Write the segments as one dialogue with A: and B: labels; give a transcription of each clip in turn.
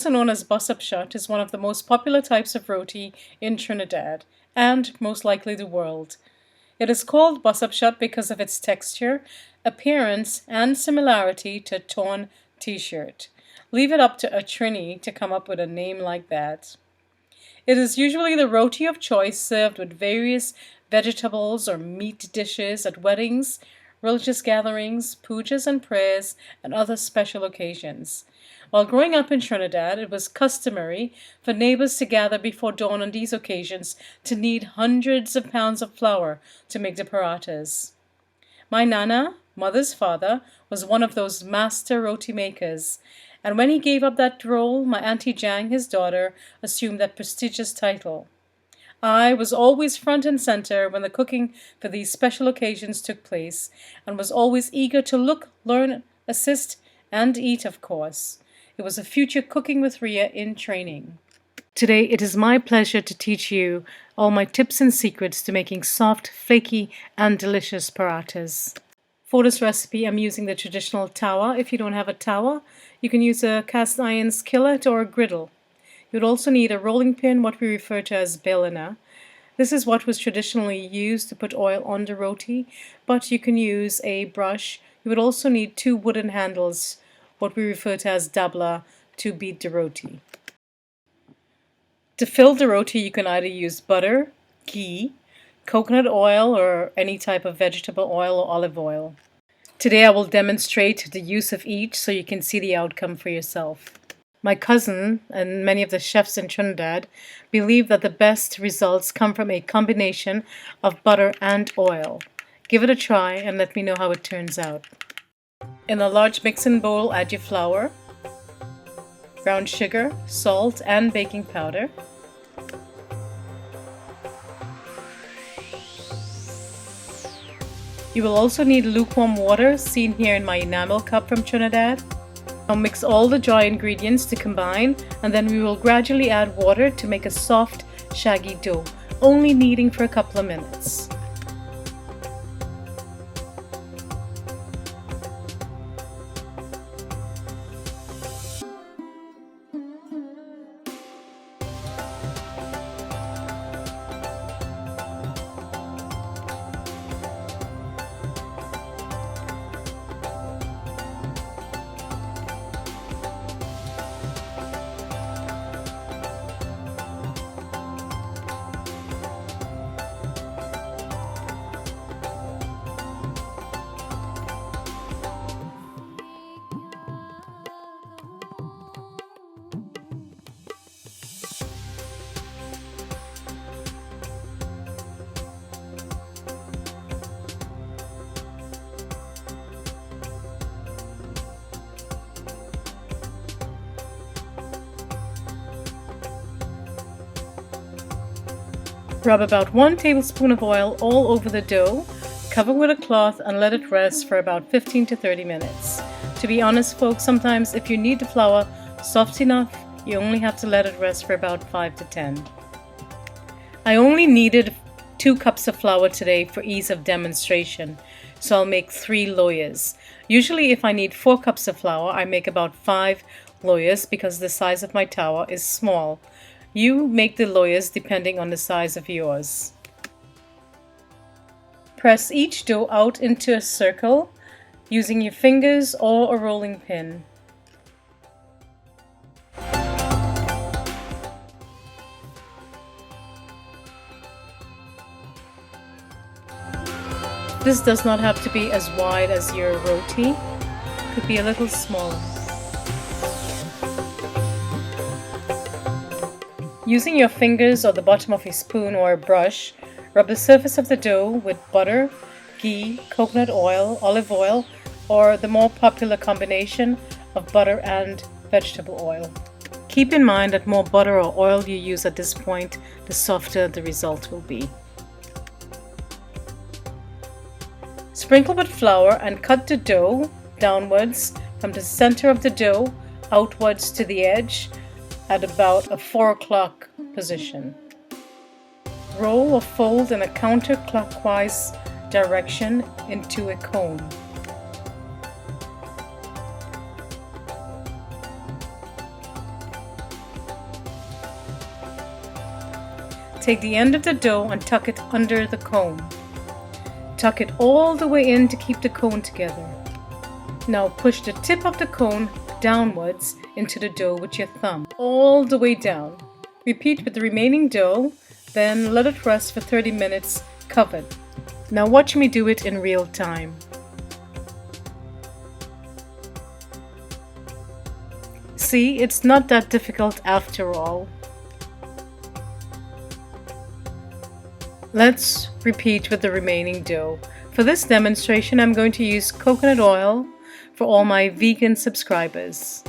A: also known as shut, is one of the most popular types of roti in Trinidad and most likely the world. It is called shut because of its texture, appearance, and similarity to a torn t-shirt. Leave it up to a Trini to come up with a name like that. It is usually the roti of choice served with various vegetables or meat dishes at weddings, religious gatherings, poojas and prayers, and other special occasions. While growing up in Trinidad, it was customary for neighbors to gather before dawn on these occasions to knead hundreds of pounds of flour to make the parathas. My nana, mother's father, was one of those master roti makers, and when he gave up that role, my Auntie Jang, his daughter, assumed that prestigious title. I was always front and center when the cooking for these special occasions took place, and was always eager to look, learn, assist, and eat, of course. It was a future Cooking with Ria in training. Today it is my pleasure to teach you all my tips and secrets to making soft, flaky, and delicious parathas. For this recipe, I'm using the traditional tawa. If you don't have a tawa, you can use a cast iron skillet or a griddle. You'd also need a rolling pin, what we refer to as belna. This is what was traditionally used to put oil on the roti, but you can use a brush. You would also need 2 wooden handles, what we refer to as dabla, to beat the roti. To fill the roti, you can either use butter, ghee, coconut oil, or any type of vegetable oil or olive oil. Today I will demonstrate the use of each so you can see the outcome for yourself. My cousin and many of the chefs in Trinidad believe that the best results come from a combination of butter and oil. Give it a try and let me know how it turns out. In a large mixing bowl, add your flour, brown sugar, salt, and baking powder. You will also need lukewarm water, seen here in my enamel cup from Trinidad. Now mix all the dry ingredients to combine, and then we will gradually add water to make a soft, shaggy dough, only kneading for a couple of minutes. Rub about 1 tablespoon of oil all over the dough, cover with a cloth and let it rest for about 15 to 30 minutes. To be honest folks, sometimes if you need the flour soft enough, you only have to let it rest for about 5 to 10. I only needed 2 cups of flour today for ease of demonstration, so I'll make 3 loyahs. Usually if I need 4 cups of flour, I make about 5 loyahs because the size of my tawa is small. You make the loyahs depending on the size of yours. Press each dough out into a circle using your fingers or a rolling pin. This does not have to be as wide as your roti. It could be a little smaller. Using your fingers or the bottom of a spoon or a brush, rub the surface of the dough with butter, ghee, coconut oil, olive oil, or the more popular combination of butter and vegetable oil. Keep in mind that more butter or oil you use at this point, the softer the result will be. Sprinkle with flour and cut the dough downwards from the center of the dough outwards to the edge at about a 4 o'clock position. Roll or fold in a counterclockwise direction into a cone. Take the end of the dough and tuck it under the cone. Tuck it all the way in to keep the cone together. Now push the tip of the cone downwards into the dough with your thumb, all the way down. Repeat with the remaining dough, then let it rest for 30 minutes covered. Now watch me do it in real time. See, it's not that difficult after all. Let's repeat with the remaining dough. For this demonstration, I'm going to use coconut oil for all my vegan subscribers.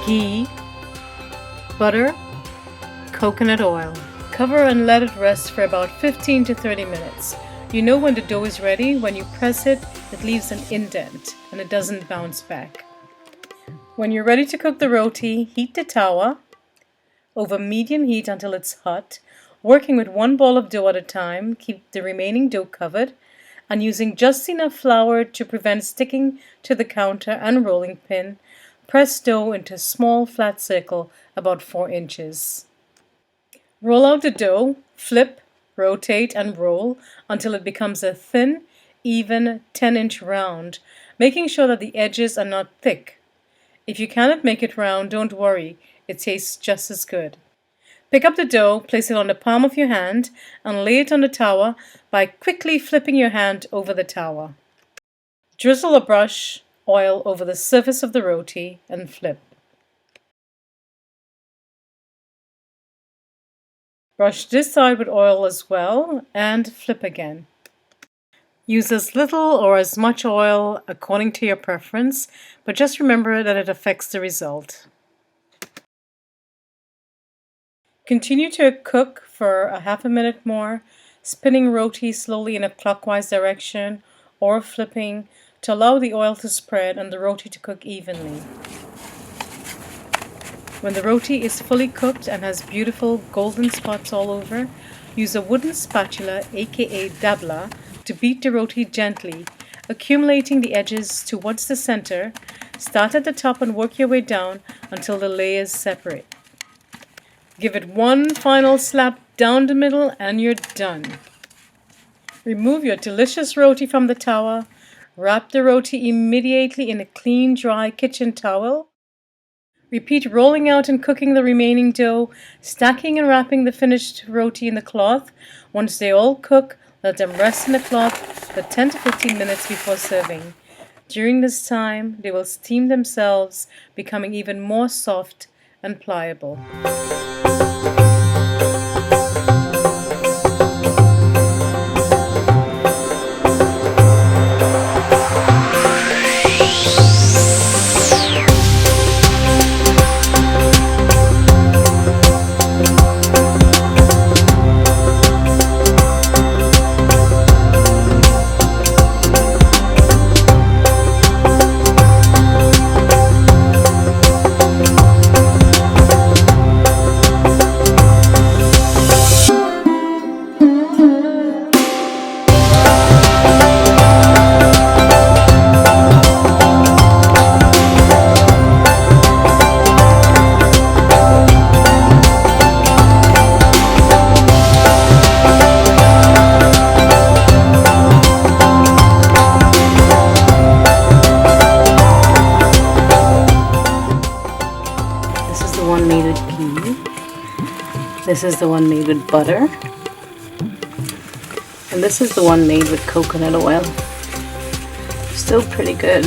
A: Ghee, butter, coconut oil. Cover and let it rest for about 15 to 30 minutes. You know when the dough is ready when you press it, it leaves an indent and it doesn't bounce back. When you're ready to cook the roti, heat the tawa over medium heat until it's hot, working with one ball of dough at a time. Keep the remaining dough covered and using just enough flour to prevent sticking to the counter and rolling pin. Press dough into a small flat circle about 4 inches. Roll out the dough, flip, rotate and roll until it becomes a thin, even 10-inch round, making sure that the edges are not thick. If you cannot make it round, don't worry, it tastes just as good. Pick up the dough, place it on the palm of your hand and lay it on the tawa by quickly flipping your hand over the tawa. Drizzle a brush oil over the surface of the roti and flip. Brush this side with oil as well and flip again. Use as little or as much oil according to your preference, but just remember that it affects the result. Continue to cook for a half a minute more, spinning roti slowly in a clockwise direction or flipping to allow the oil to spread and the roti to cook evenly. When the roti is fully cooked and has beautiful golden spots all over, use a wooden spatula, aka dabla, to beat the roti gently, accumulating the edges towards the center. Start at the top and work your way down until the layers separate. Give it one final slap down the middle and you're done. Remove your delicious roti from the tawa. Wrap the roti immediately in a clean, dry kitchen towel. Repeat rolling out and cooking the remaining dough, stacking and wrapping the finished roti in the cloth. Once they all cook, let them rest in the cloth for 10 to 15 minutes before serving. During this time, they will steam themselves, becoming even more soft and pliable. This is the one made with butter. And this is the one made with coconut oil. Still pretty good.